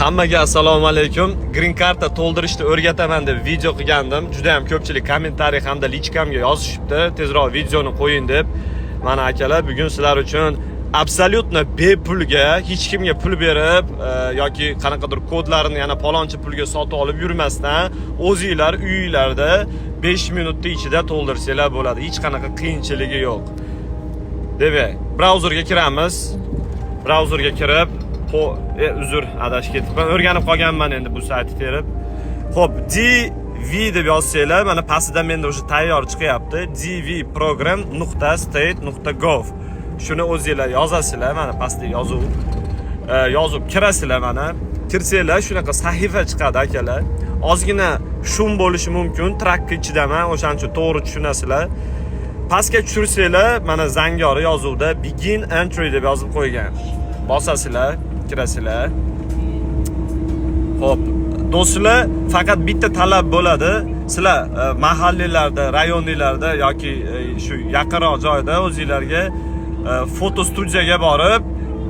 Hammaga assalomu alaykum. Green Card'da to'ldirishni o'rgataman deb video qilgandim. Juda ham ko'pchilik kommentariy hamda lichkamga yozishibdi. Tezroq videoni qo'ying deb. Mana akalar, bugun sizlar uchun absolyutno bepulga, hech kimga pul berib yoki qanaqadir kodlarni yana palonchi pulga sotib olib yurmasdan o'zingizlar uyingizlarda 5 minutda ichida to'ldirsanglar bo'ladi. Hech qanaqa qiyinchiligi yo'q. Demak, brauzerga kiramiz. Brauzerga kirib uzr, adashib ketibman. O'rganib qolganman endi bu saytni terib. Xo'p, DV deb yozsanglar, mana pastida menda o'sha tayyor chiqyapti. dvprogram.state.gov. Shuni o'zingizlar yozasizlar, mana pastda yozib kirasizlar mana. Kirsanglar shunaqa sahifa chiqadi akalar. Ozgina shum bo'lishi mumkin, trakka ichidaman, o'shaning uchun to'g'ri tushunasizlar. Pastga tushirsanglar, mana zangori yozuvda begin entry deb yozib qo'ygan. Bosasizlar, kirasizlar. Xo'p, do'stlar, faqat bitta talab bo'ladi. Sizlar mahalliylarda, rayonlarda yoki shu yaqinroq joyda o'zingizlarga foto studiyaga borib,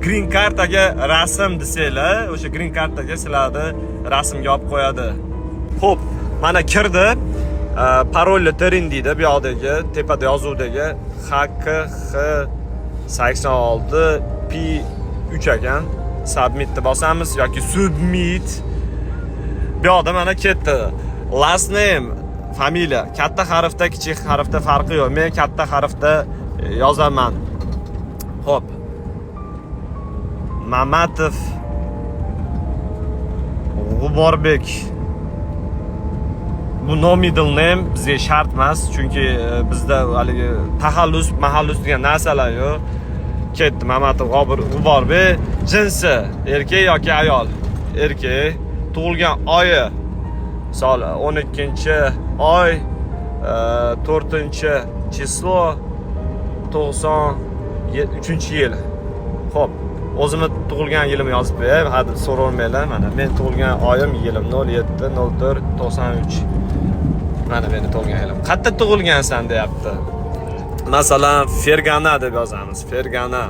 Green Card'ga rasm desanglar, o'sha Green Card'ga sizlarni rasmga olib qo'yadi. Xo'p, mana kirdi. Parolni tering deydi bu yoqdagi, tepada yozuvdagi HKH86P3 ekan. Submitni bosamiz yoki submit. Bu yoqda mana ketdi. Last name, familiya, katta harfda, kichik harfda farqi yo'q. Men katta harfda yozaman. Xo'p. Mamatov G'uborbek. Bu no middle name bizga shart emas, chunki bizda haligi mahallus degan narsalar yo'q. Ketdi Mamatov G'uborbek. Jinsi erkak yoki ayol? Erkak. Tug'ilgan oyi misol 12-oy 4-chislo 93-yil. Xo'p, o'zimni tug'ilgan yilimni yozib qo'yay, hadeb so'raolmaylar. Mana men tug'ilgan oyim yilim 07-04-93. Mana meni tug'ilgan yilim. Qayerda tug'ilgansan deyapti. Masalan, Fergana deb yozamiz. Fergana.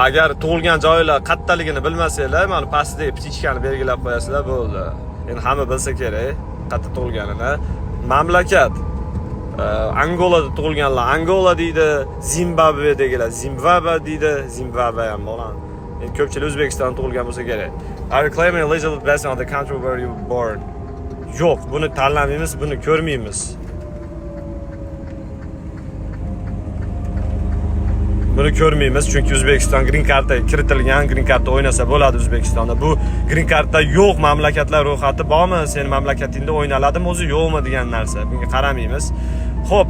Agar tug'ilgan joylar qayerdaligini bilmasanglar, mana pastda ptichkani belgilab qo'yasizlar, bo'ldi. Endi hamma bilsa kerak qayerda tug'ilganini. Mamlakat Angolada tug'ilganlar Angola deydi, Zimbabvedagilar Zimbabve deydi, Zimbabve ham bo'ladi. Endi ko'pchilik O'zbekistonda tug'ilgan bo'lsa kerak. Are you claiming eligibility based on the country where you were born? Yo'q, buni tanlamaymiz, buni ko'rmaymiz. Buni ko'rmaymiz, chunki O'zbekiston Green Cardga kiritilgan, Green Cardda o'ynasa bo'ladi O'zbekistonda. Bu Green Cardda yo'q mamlakatlar ro'yxati bormi? Sening mamlakatingda o'ynaladimi o'zi yo'qmi degan narsa. Bunga qaramaymiz. Xo'p,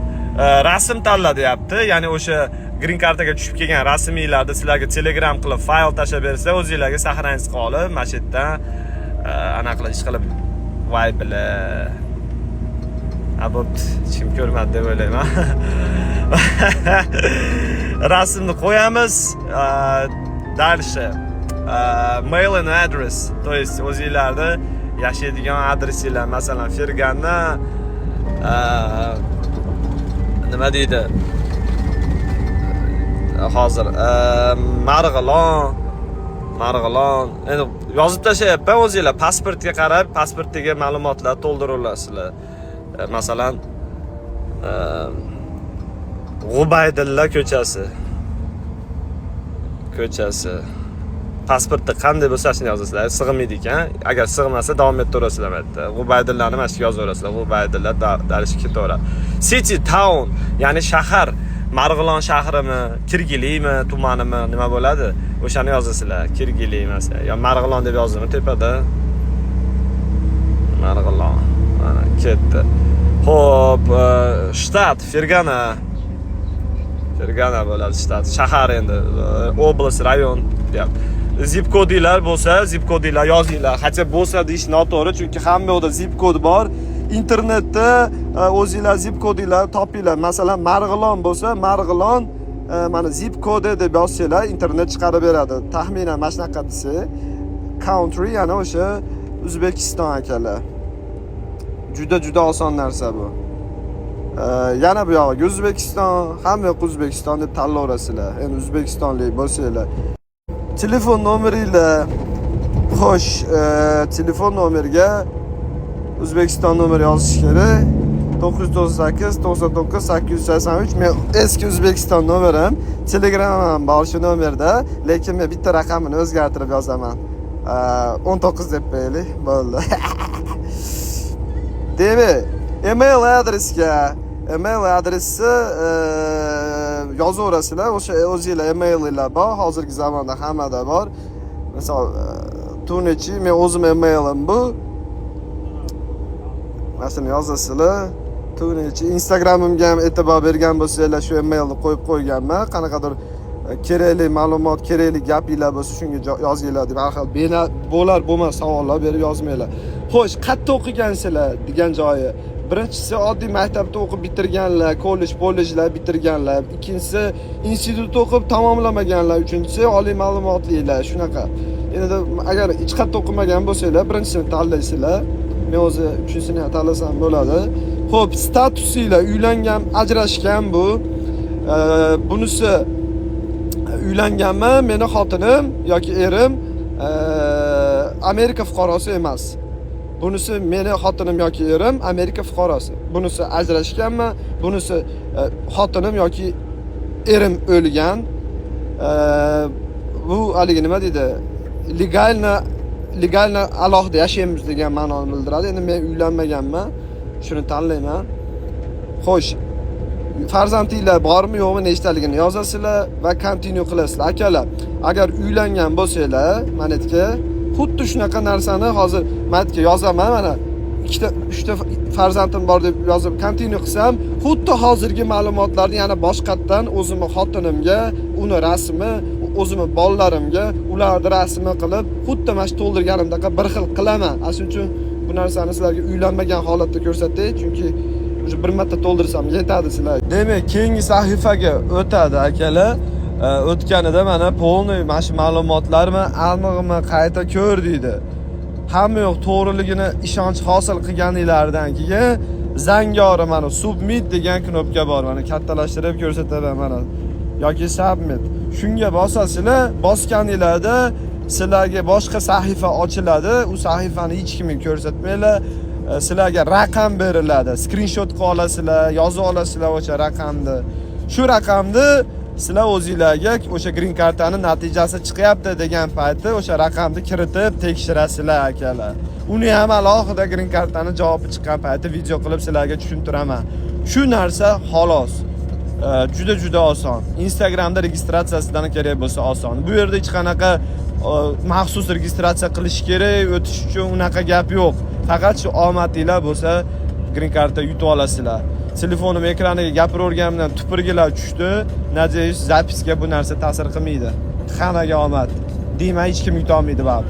rasm tanla deyapti. Ya'ni o'sha Green Cardga tushib kelgan rasmiylarni sizlarga Telegram qilib fayl tashlab bersa, o'zingizlarga sahrangiz qolib, mana shu yerdan anaqa ish qilib voy bila. Abot kim ko'rmadi deb o'ylayman. Rasmni qo'yamiz. Dальше mail and address, to есть o'zingizlarni yashaydigan adresinglar, masalan Fergana nima deydi? Hozir Marg'ilon. Endi yozib tashlayapman, o'zingizlar pasportga qarab, pasportiga ma'lumotlar to'ldirasizlar. Masalan G'ubaydilla ko'chasi. Pasportda qanday bo'lsa shuni yozasizlar. Sig'maydi ekan. Agar sig'masa davom ettiraverasizlar bu yerda. G'ubaydillani mana shu yozaverasizlar. G'ubaydilla dalish ketaveradi. City town, ya'ni shahar. Marg'ilon shahrimi, Kirgilimi, tumanimi, nima bo'ladi? O'shani yozasizlar. Kirgili emas. Yo Marg'ilon deb yozdim tepada. Marg'ilon. Mana ketdi. Xo'p, shtat Fergana. Fergana bo'ladi shtat. Shahar endi oblast, rayon deyapti. Zip kodinglar bo'lsa, zip kodinglar yozinglar. Hatto bo'lsa deyish noto'g'ri, chunki hamma yoqda zip kod bor. Internetda o'zingizlar zip kodinglar topinglar. Masalan, Marg'ilon bo'lsa, Marg'ilon mana zip kodi deb yozsanglar, internet chiqarib beradi. Taxminan mana shunaqa desa, country, ya'ni o'sha O'zbekiston akalar. Juda oson narsa bu. Yana bu yog'iga O'zbekiston, hamma yoq O'zbekiston deb tanlayverasizlar. Endi O'zbekistonlik bo'lsanglar. Telefon nomeringlar Xo'sh, telefon nomeriga O'zbekiston nomeri yozish kerak. 998 99 883. Men eski O'zbekiston nomerim, Telegramim bor shu nomerda, lekin men bitta raqamini o'zgartirib yozaman. 19 deb qo'yaylik, bo'ldi. Demak, email adresi yozaverasizlar. O'sha o'zingizlar emailinglar bor, hozirgi zamonda hammada bor. Misol, Tunechi, men o'zim emailim bu. Masalan, yozasizlar. Tunechi, Instagramimga ham e'tibor bergan bo'lsanglar, shu emailni qo'yib qo'yganman. Qanaqadir kerakli ma'lumot, kerakli gapinglar bo'lsa, shunga yozinglar deb. Har xil bo'lar bo'lmas savollar berib yozmanglar. Xo'sh, qayerda o'qigansizlar degan joyi. Birinchisi oddiy maktabda o'qib bitirganlar, kollejlar bitirganlar. Ikkinchisi institutda o'qib tamomlamaganlar. Uchinchisi oliy ma'lumotlilar, shunaqa. Endi agar hech qayerda o'qimagan bo'lsanglar, birinchisini tanlaysizlar. Men o'zi uchinchisini tanlasam bo'ladi. Xo'p, statusinglar uylangan, ajrashgan bu. Bunisi uylanganman, meni xotinim yoki erim Amerika fuqarosi emas. Bunisi meni xotinim yoki erim Amerika fuqarosi. Bunisi ajrashganman, bunisi xotinim yoki erim o'lgan. Bu haligi nima deydi? Legalni alohida yashaymiz degan ma'noni bildiradi. Endi men uylanmaganman, shuni tanlayman. Xo'sh, farzandinglar bormi yo'qmi, nechtaligini yozasizlar va continue qilasizlar. Akalar, agar uylangan bo'lsanglar, menga xuddi shunaqa narsani hozir menga yozaman, mana 2 ta farzandim bor deb yozib continue qilsam, xuddi hozirgi ma'lumotlarni yana boshqatdan o'zimning xotinimga, uni rasmi, o'zimning bolalarimga ularni rasmi qilib, xuddi mana shu to'ldirganimdaqa bir xil qilaman. Shuning uchun bu narsani sizlarga uylanmagan holatda ko'rsatay, chunki bir marta to'ldirsam yetadi sizlar. Demak, keyingi sahifaga o'tadi akalar. O'tganida mana polniy mana shu ma'lumotlarni aniqmi qayta ko'r deydi. Hamma yo'q to'g'riligini ishonch hosil qilganinglardan keyin zangori mana submit degan knopka bor. Mana kattalashtirib ko'rsataman mana. Yoki submit. Shunga bosasizlar, bosganinglarda sizlarga boshqa sahifa ochiladi. U sahifani hech kimga ko'rsatmanglar. Sizlarga raqam beriladi. Screenshot qilib olasizlar, yozib olasizlar o'sha raqamni. Shu raqamni sizlar o'zingizlarga o'sha green kartani natijasi chiqyapti degan paytda o'sha raqamni kiritib tekshirasizlar akalar. Uni ham alohida green kartani javobi chiqqan paytda video qilib sizlarga tushuntiraman. Shu narsa xolos. Juda oson. Instagramda registratsiyasidan kerak bo'lsa oson. Bu yerda hech qanaqa maxsus registratsiya qilish kerak, o'tish uchun unaqa gap yo'q. Faqat shu omadinglar bo'lsa, green karta yutib olasizlar. Telefonim ekraniga gapiraverganimdan tupurgilar tushdi. Nadeyus zapiska bu narsa ta'sir qilmaydi. Hammaga omad. Deyman, hech kim yuta olmaydi, bab.